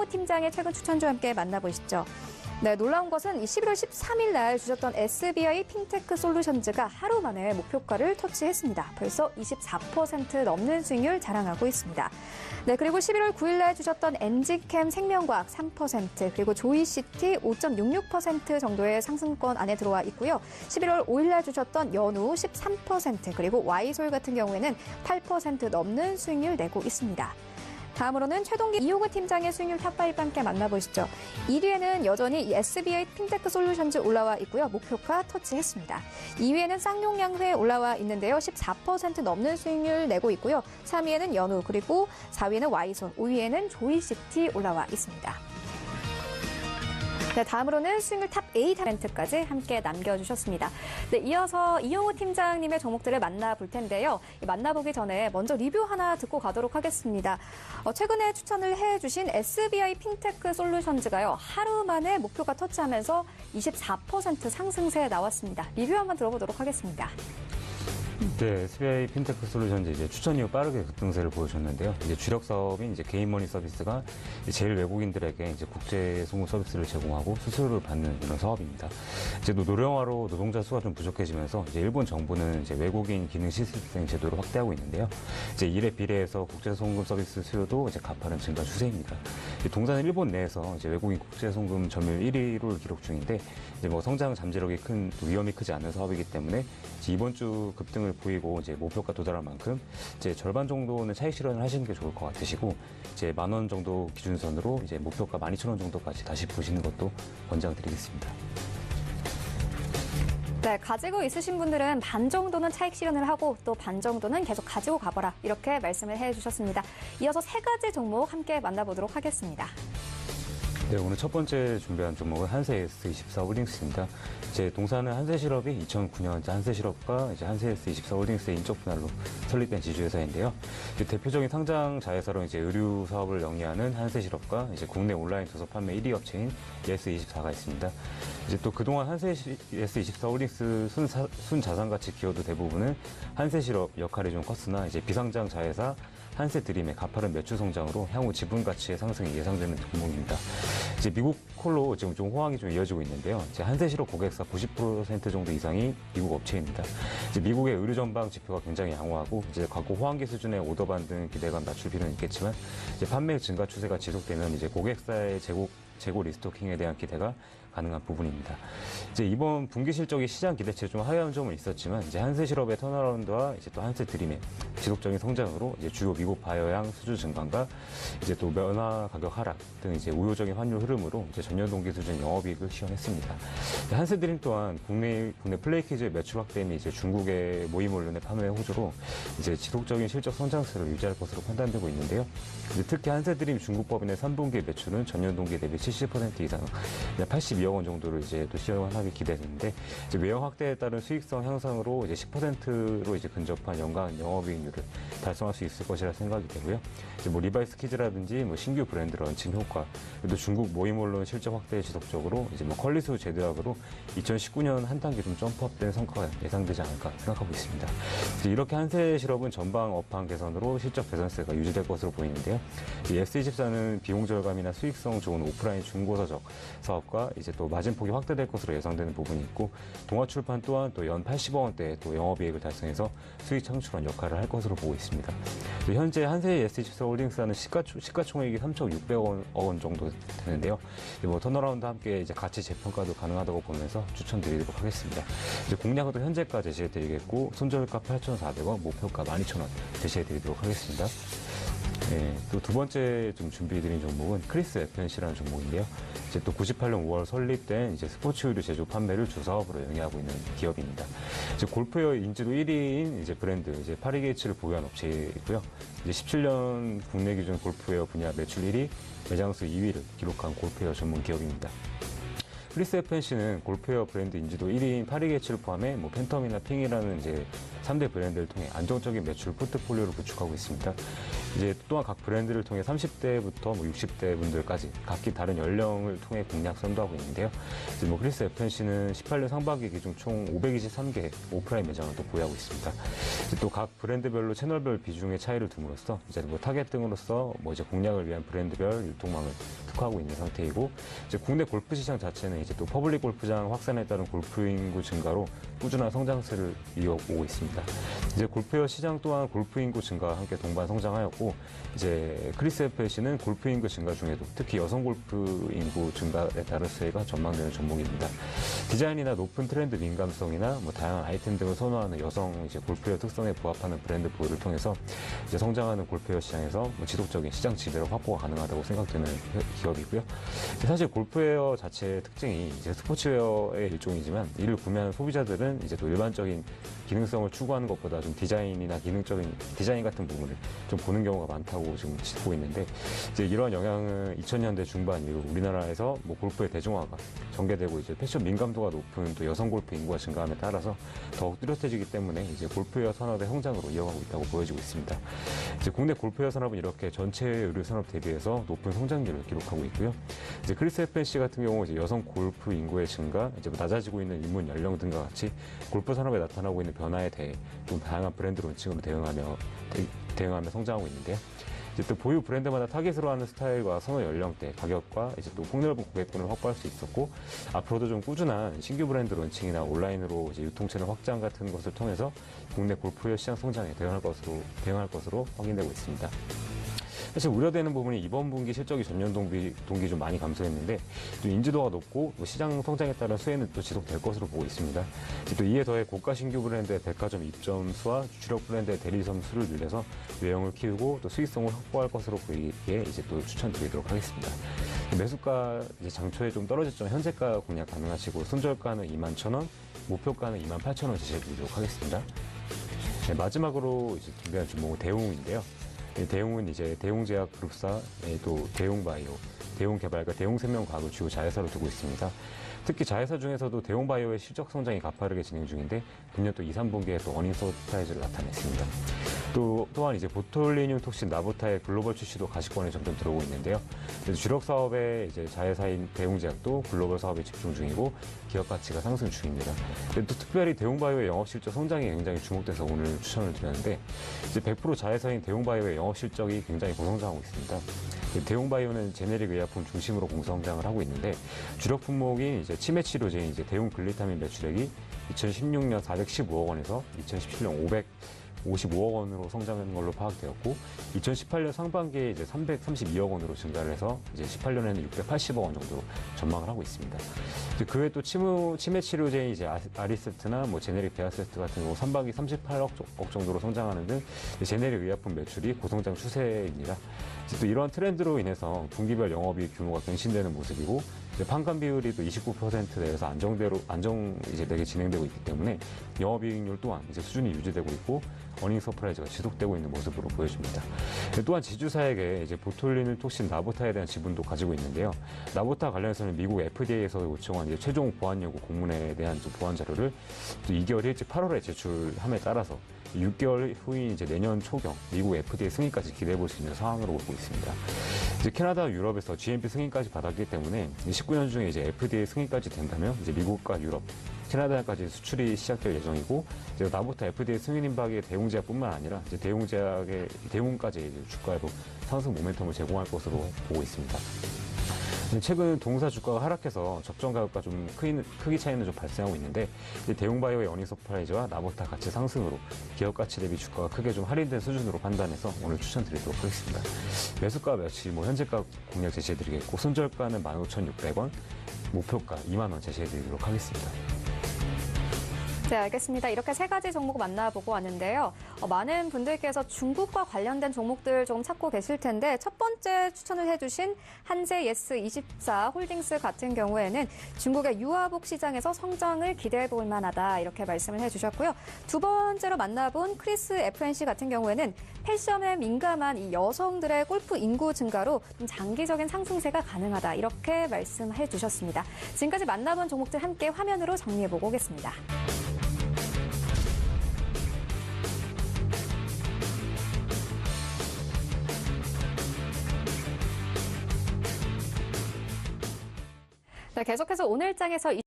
팀장의 최근 추천주와 함께 만나보시죠. 네, 놀라운 것은 11월 13일 날 주셨던 SBI 핀테크 솔루션즈가 하루 만에 목표가를 터치했습니다. 벌써 24% 넘는 수익률 자랑하고 있습니다. 네, 그리고 11월 9일 날 주셨던 엔지캠 생명과학 3%, 그리고 조이시티 5.66% 정도의 상승권 안에 들어와 있고요. 11월 5일 날 주셨던 연우 13%, 그리고 와이솔 같은 경우에는 8% 넘는 수익률 내고 있습니다. 다음으로는 최동기 이용우 팀장의 수익률 탑5 함께 만나보시죠. 1위에는 여전히 이 SBI 핀테크 솔루션즈 올라와 있고요. 목표가 터치했습니다. 2위에는 쌍용양회 올라와 있는데요. 14% 넘는 수익률 내고 있고요. 3위에는 연우, 그리고 4위에는 와이손, 5위에는 조이시티 올라와 있습니다. 네, 다음으로는 수익률 탑8 멘트까지 함께 남겨주셨습니다. 네, 이어서 이용우 팀장님의 종목들을 만나볼 텐데요. 만나보기 전에 먼저 리뷰 하나 듣고 가도록 하겠습니다. 최근에 추천을 해주신 SBI 핀테크 솔루션즈가요. 하루 만에 목표가 터치하면서 24% 상승세에 나왔습니다. 리뷰 한번 들어보도록 하겠습니다. 네, SBI 핀테크 솔루션즈 이제 추천 이후 빠르게 급등세를 보여줬는데요. 이제 주력 사업인 이제 개인머니 서비스가 제일 외국인들에게 이제 국제 송금 서비스를 제공하고 수수료를 받는 이런 사업입니다. 이제 노령화로 노동자 수가 좀 부족해지면서 이제 일본 정부는 이제 외국인 기능 시스템 제도를 확대하고 있는데요. 이제 이에 비례해서 국제 송금 서비스 수요도 이제 가파른 증가 추세입니다. 동사는 일본 내에서 이제 외국인 국제 송금 점유율 1위를 기록 중인데 이제 뭐 성장 잠재력이 큰 위험이 크지 않은 사업이기 때문에 이번 주 급등을 보이고 이제 목표가 도달할 만큼 이제 절반 정도는 차익 실현을 하시는 게 좋을 것 같으시고 이제 10,000원 정도 기준선으로 이제 목표가 12,000원 정도까지 다시 보시는 것도 권장드리겠습니다. 네, 가지고 있으신 분들은 반 정도는 차익 실현을 하고 또 반 정도는 계속 가지고 가봐라, 이렇게 말씀을 해주셨습니다. 이어서 세 가지 종목 함께 만나보도록 하겠습니다. 네, 오늘 첫 번째 준비한 종목은 한세S24 홀딩스입니다. 이제 동사는 한세실업이 2009년 한세실업과 이제 한세S24 홀딩스의 인적 분할로 설립된 지주회사인데요. 대표적인 상장 자회사로 이제 의류 사업을 영위하는 한세실업과 이제 국내 온라인 도서 판매 1위 업체인 예스24가 있습니다. 이제 또 그동안 한세S24 홀딩스 순자산가치 기여도 대부분은 한세실업 역할이 좀 컸으나 이제 비상장 자회사 한세드림의 가파른 매출 성장으로 향후 지분 가치의 상승이 예상되는 종목입니다. 이제 미국 콜로 지금 좀 호황이 좀 이어지고 있는데요. 이제 한세실업 고객사 90% 정도 이상이 미국 업체입니다. 이제 미국의 의류 전방 지표가 굉장히 양호하고 이제 과거 호황기 수준의 오더 반등 기대감 낮출 필요는 있겠지만 이제 판매 증가 추세가 지속되면 이제 고객사의 재고 리스토킹에 대한 기대가 가능한 부분입니다. 이제 이번 분기 실적이 시장 기대치에 좀 하회한 점은 있었지만 이제 한세실업의 턴어라운드와 이제 또 한세드림의 지속적인 성장으로 이제 주요 미국 바이오향 수주 증강과 이제 또 면화 가격 하락 등 이제 우호적인 환율 흐름으로 이제 전년 동기 수준 영업이익을 시현했습니다. 한세드림 또한 국내 플레이키즈의 매출 확대 및 이제 중국의 모임 언론의 판매 호조로 이제 지속적인 실적 성장세를 유지할 것으로 판단되고 있는데요. 이제 특히 한세드림 중국법인의 3분기 매출은 전년 동기 대비 70% 이상 82억 원 정도를 이제 또 시현하기 기대되는데 이제 외형 확대에 따른 수익성 향상으로 이제 10%로 이제 근접한 연간 영업이익률을 달성할 수 있을 것이라 생각이 되고요. 이제 뭐 리바이스 키즈라든지 뭐 신규 브랜드 런칭 효과, 그리고 중국 모임 언론 실적 확대에 지속적으로 이제 뭐 퀄리수 제도약으로 2019년 한 단계 좀 점프업된 성과가 예상되지 않을까 생각하고 있습니다. 이렇게 한세실업은 전방 업황 개선으로 실적 개선세가 유지될 것으로 보이는데요. S24는 비용 절감이나 수익성 좋은 오프라인 중고서적 사업과 이제 또 마진폭이 확대될 것으로 예상되는 부분이 있고 동아출판 또한 또 연 80억 원대의 또 영업이익을 달성해서 수익 창출한 역할을 할 것으로 보고 있습니다. 현재 한세 S24 홀딩스는 시가총액이 3,600억 원 정도 되는데요. 뭐 턴어라운드와 함께 이제 가치 재평가도 가능하다고 보면서 추천드리도록 하겠습니다. 이제 공략도 현재가 제시해드리겠고 손절가 8,400원, 목표가 12,000원 제시해드리도록 하겠습니다. 네, 또 두 번째 좀 준비해드린 종목은 크리스 FNC라는 종목인데요. 이제 또 98년 5월 설립된 이제 스포츠 의류 제조 판매를 주 사업으로 영위하고 있는 기업입니다. 이제 골프웨어 인지도 1위인 이제 브랜드 이제 파리게이츠를 보유한 업체이고요. 이제 17년 국내 기준 골프웨어 분야 매출 1위, 매장수 2위를 기록한 골프웨어 전문 기업입니다. 크리스 FNC는 골프웨어 브랜드 인지도 1위인 파리게이츠를 포함해 뭐 팬텀이나 핑이라는 이제 3대 브랜드를 통해 안정적인 매출 포트폴리오를 구축하고 있습니다. 이제 또한 각 브랜드를 통해 30대부터 60대 분들까지 각기 다른 연령을 통해 공략 선도하고 있는데요. 이제 크리스 FNC는 18년 상반기 기준 총 523개 오프라인 매장을 또 보유하고 있습니다. 또 각 브랜드별로 채널별 비중의 차이를 둠으로써 이제 타겟 등으로서 이제 공략을 위한 브랜드별 유통망을 특화하고 있는 상태이고, 이제 국내 골프 시장 자체는 이제 또 퍼블릭 골프장 확산에 따른 골프 인구 증가로 꾸준한 성장세를 이어오고 있습니다. 이제 골프웨어 시장 또한 골프 인구 증가와 함께 동반 성장하였고, 이제 크리스 FNC는 골프 인구 증가 중에도 특히 여성 골프 인구 증가에 따른 수혜가 전망되는 종목입니다. 디자인이나 높은 트렌드 민감성이나 다양한 아이템 등을 선호하는 여성 이제 골프웨어 특성에 부합하는 브랜드 보유를 통해서 이제 성장하는 골프웨어 시장에서 지속적인 시장 지배력 확보가 가능하다고 생각되는 기업이고요. 사실 골프웨어 자체의 특징이 이제 스포츠웨어의 일종이지만 이를 구매하는 소비자들은 이제 또 일반적인 기능성을 추구하는 것보다 좀 디자인이나 기능적인 디자인 같은 부분을 좀 보는 경우가 많다고 지금 짚고 있는데, 이제 이러한 영향은 2000년대 중반 이후 우리나라에서 골프의 대중화가 전개되고 이제 패션 민감도가 높은 또 여성 골프 인구가 증가함에 따라서 더욱 뚜렷해지기 때문에 이제 골프웨어 산업의 성장으로 이어가고 있다고 보여지고 있습니다. 이제 국내 골프웨어 산업은 이렇게 전체 의류 산업 대비해서 높은 성장률을 기록하고 있고요. 이제 크리스 FNC 같은 경우 이제 여성 골프 인구의 증가, 이제 낮아지고 있는 입문 연령 등과 같이 골프 산업에 나타나고 있는 변화에 대해 좀 다양한 브랜드 론칭으로 대응하며 성장하고 있는데요. 이제 또 보유 브랜드마다 타깃으로 하는 스타일과 선호 연령대, 가격과 이제 또 폭넓은 고객군을 확보할 수 있었고, 앞으로도 좀 꾸준한 신규 브랜드 론칭이나 온라인으로 이제 유통채널 확장 같은 것을 통해서 국내 골프웨어 시장 성장에 대응할 것으로 확인되고 있습니다. 사실 우려되는 부분이 이번 분기 실적이 전년 동기 좀 많이 감소했는데, 또 인지도가 높고 시장 성장에 따른 수혜는 또 지속될 것으로 보고 있습니다. 또 이에 더해 고가 신규 브랜드의 백화점 입점 수와 주력 브랜드의 대리점 수를 늘려서 외형을 키우고 또 수익성을 확보할 것으로 보이기에 이제 또 추천드리도록 하겠습니다. 매수가 이제 장초에 좀 떨어졌지만 현재가 공략 가능하시고, 손절가는 21,000원, 목표가는 28,000원 제시해드리도록 하겠습니다. 네, 마지막으로 이제 준비한 종목은 대웅인데요. 대웅은 이제 대웅제약 그룹사, 또 대웅바이오, 대웅개발과 대웅생명과학을 주요 자회사로 두고 있습니다. 특히 자회사 중에서도 대웅바이오의 실적 성장이 가파르게 진행 중인데, 금년 또 2, 3분기에 또 어닝 서프라이즈를 나타냈습니다. 또한 이제 보톨리늄 톡신 나보타의 글로벌 출시도 가시권에 점점 들어오고 있는데요. 주력 사업에 이제 자회사인 대웅제약도 글로벌 사업에 집중 중이고 기업 가치가 상승 중입니다. 또 특별히 대웅바이오의 영업 실적 성장이 굉장히 주목돼서 오늘 추천을 드렸는데, 이제 100% 자회사인 대웅바이오의 영업 실적이 굉장히 고성장하고 있습니다. 대웅바이오는 제네릭 의약품 중심으로 공성장을 하고 있는데, 주력 품목인 이제 치매 치료제인 이제 대웅 글리타민 매출액이 2016년 415억 원에서 2017년 555억 원으로 성장한 걸로 파악되었고, 2018년 상반기에 이제 332억 원으로 증가를 해서 이제 18년에는 680억 원 정도로 전망을 하고 있습니다. 그 외에 또 치매 치료제인 이제 아리세트나 제네릭 베아세트 같은 경우 3분기 38억 정도로 성장하는 등 제네릭 의약품 매출이 고성장 추세입니다. 또 이러한 트렌드로 인해서 분기별 영업이익 규모가 갱신되는 모습이고, 판관 비율이 또 29% 내에서 안정되게 진행되고 있기 때문에 영업이익률 또한 이제 수준이 유지되고 있고 어닝 서프라이즈가 지속되고 있는 모습으로 보여집니다. 또한 지주사에게 이제 보톨리늄 톡신 나보타에 대한 지분도 가지고 있는데요. 나보타 관련해서는 미국 FDA에서 요청한 이제 최종 보안 요구 공문에 대한 보안 자료를 또 2개월 일찍 8월에 제출함에 따라서 6개월 후인 이제 내년 초경 미국 FDA 승인까지 기대해 볼 수 있는 상황으로 보고 있습니다. 이제 캐나다, 유럽에서 GMP 승인까지 받았기 때문에 19년 중에 이제 FDA 승인까지 된다면 이제 미국과 유럽, 캐나다까지 수출이 시작될 예정이고, 이제 나보타 FDA 승인 임박의 대웅제약뿐만 아니라 이제 대웅까지 이제 주가에도 상승 모멘텀을 제공할 것으로 보고 있습니다. 최근 동사 주가가 하락해서 적정 가격과 좀 크기 차이는 좀 발생하고 있는데, 대웅바이오의 어닝 서프라이즈와 나보타 가치 상승으로 기업 가치 대비 주가가 크게 좀 할인된 수준으로 판단해서 오늘 추천드리도록 하겠습니다. 매수가 몇이 현재가 공략 제시해드리겠고, 손절가는 15,600원, 목표가 2만 원 제시해드리도록 하겠습니다. 네, 알겠습니다. 이렇게 세 가지 종목 만나보고 왔는데요. 많은 분들께서 중국과 관련된 종목들 조금 찾고 계실 텐데, 첫 번째 추천을 해주신 한재 예스24 홀딩스 같은 경우에는 중국의 유아복 시장에서 성장을 기대해 볼 만하다, 이렇게 말씀을 해주셨고요. 두 번째로 만나본 크리스 FNC 같은 경우에는 패션에 민감한 이 여성들의 골프 인구 증가로 좀 장기적인 상승세가 가능하다, 이렇게 말씀해 주셨습니다. 지금까지 만나본 종목들 함께 화면으로 정리해보고 오겠습니다. 계속해서 오늘 장에서